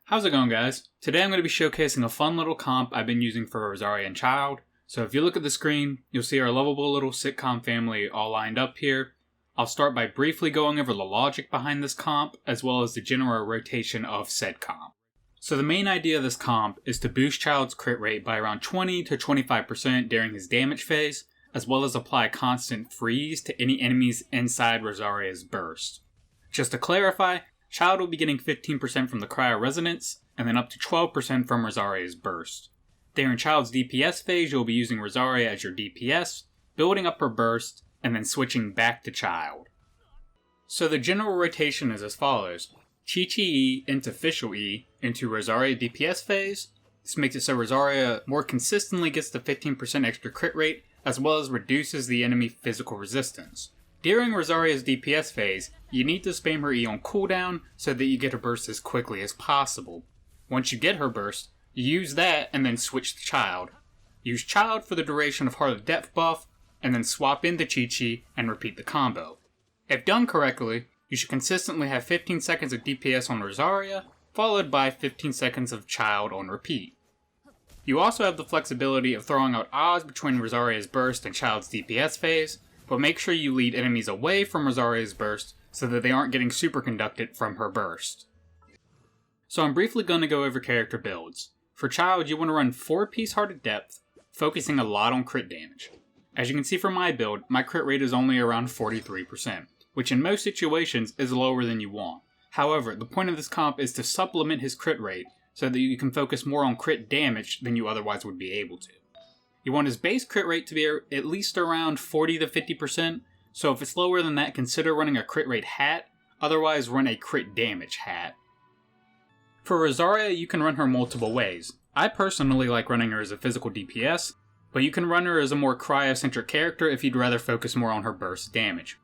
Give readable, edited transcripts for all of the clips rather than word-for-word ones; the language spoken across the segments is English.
How's it going, guys? Today I'm going to be showcasing a fun little comp I've been using for Rosaria and Childe. So if you look at the screen, you'll see our lovable little sitcom family all lined up here. I'll start by briefly going over the logic behind this comp, as well as the general rotation of said comp. So the main idea of this comp is to boost Childe's crit rate by around 20 to 25% during his damage phase, as well as apply constant freeze to any enemies inside Rosaria's burst. Just to clarify, Childe will be getting 15% from the Cryo Resonance, and then up to 12% from Rosaria's burst. During Childe's DPS phase, you'll be using Rosaria as your DPS, building up her burst, and then switching back to Childe. So the general rotation is as follows: Chi-Chi E into Fischl E into Rosaria DPS phase. This makes it so Rosaria more consistently gets the 15% extra crit rate, as well as reduces the enemy physical resistance. During Rosaria's DPS phase, you need to spam her E on cooldown so that you get her burst as quickly as possible. Once you get her burst, you use that and then switch to Childe. Use Childe for the duration of Heart of Depth buff, and then swap into Chi-Chi and repeat the combo. If done correctly, you should consistently have 15 seconds of DPS on Rosaria, followed by 15 seconds of Childe on repeat. You also have the flexibility of throwing out odds between Rosaria's burst and Childe's DPS phase, but make sure you lead enemies away from Rosaria's burst so that they aren't getting superconducted from her burst. So I'm briefly going to go over character builds. For Childe, you want to run 4-piece Heart of Depth, focusing a lot on crit damage. As you can see from my build, my crit rate is only around 43%, which in most situations is lower than you want. However, the point of this comp is to supplement his crit rate so that you can focus more on crit damage than you otherwise would be able to. You want his base crit rate to be at least around 40 to 50%, so if it's lower than that, consider running a crit rate hat, otherwise run a crit damage hat. For Rosaria, you can run her multiple ways. I personally like running her as a physical DPS, but you can run her as a more cryo-centric character if you'd rather focus more on her burst damage.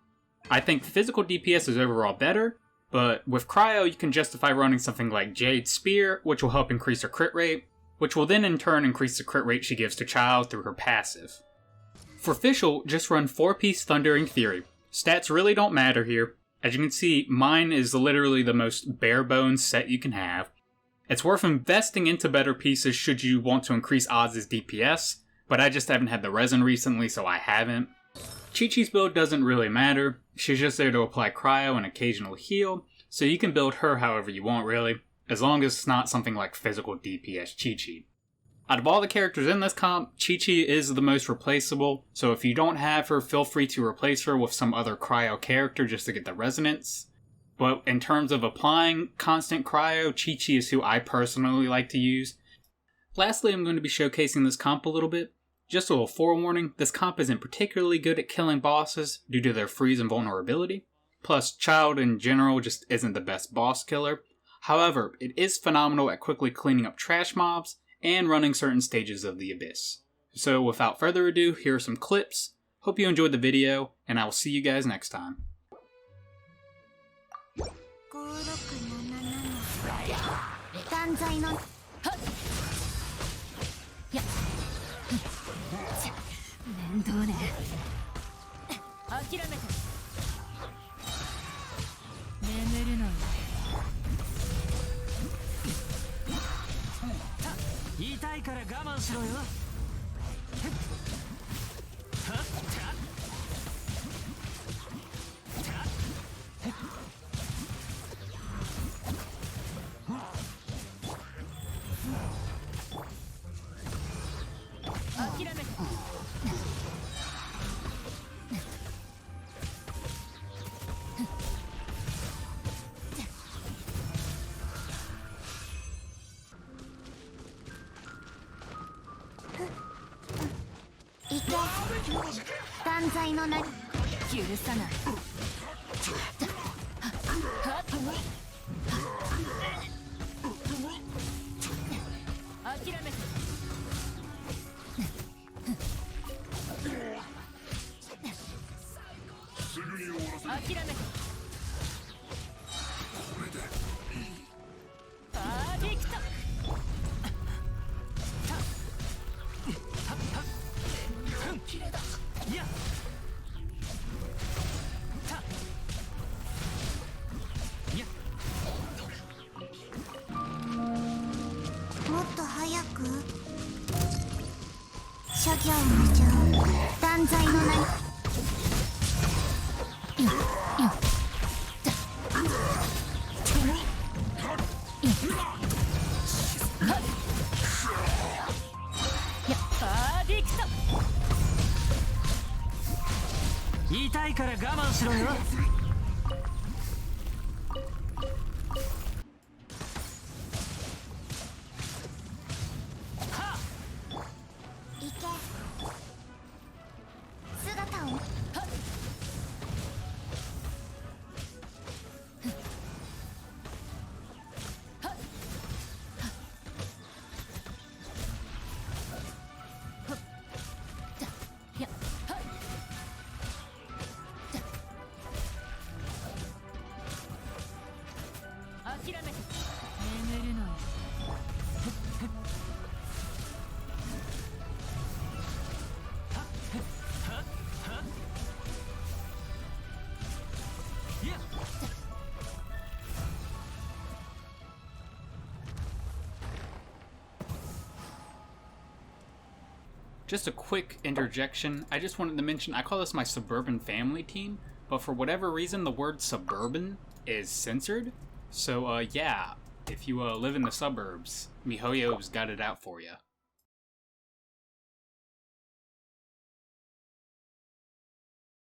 I think physical DPS is overall better, but with cryo you can justify running something like Jade Spear, which will help increase her crit rate, which will then in turn increase the crit rate she gives to Childe through her passive. For Fischl, just run 4-piece Thundering Fury. Stats really don't matter here. As you can see, mine is literally the most bare bones set you can have. It's worth investing into better pieces should you want to increase odds as DPS, but I just haven't had the resin recently, so I haven't. Chi-Chi's build doesn't really matter. She's just there to apply cryo and occasional heal, so you can build her however you want really, as long as it's not something like physical DPS Chi-Chi. Out of all the characters in this comp, Chi-Chi is the most replaceable, so if you don't have her, feel free to replace her with some other cryo character just to get the resonance. But in terms of applying constant cryo, Chi-Chi is who I personally like to use. Lastly, I'm going to be showcasing this comp a little bit. Just a little forewarning, this comp isn't particularly good at killing bosses due to their freeze and vulnerability. Plus, Childe in general just isn't the best boss killer. However, it is phenomenal at quickly cleaning up trash mobs and running certain stages of the Abyss. So without further ado, here are some clips. Hope you enjoyed the video, and I will see you guys next time. 諸行無常断罪の名痛いから我慢しろよ。行け姿を諦めて眠るのよ。Just a quick interjection, I just wanted to mention I call this my suburban family team, but for whatever reason the word suburban is censored. So yeah, if you live in the suburbs, MiHoYo's got it out for you.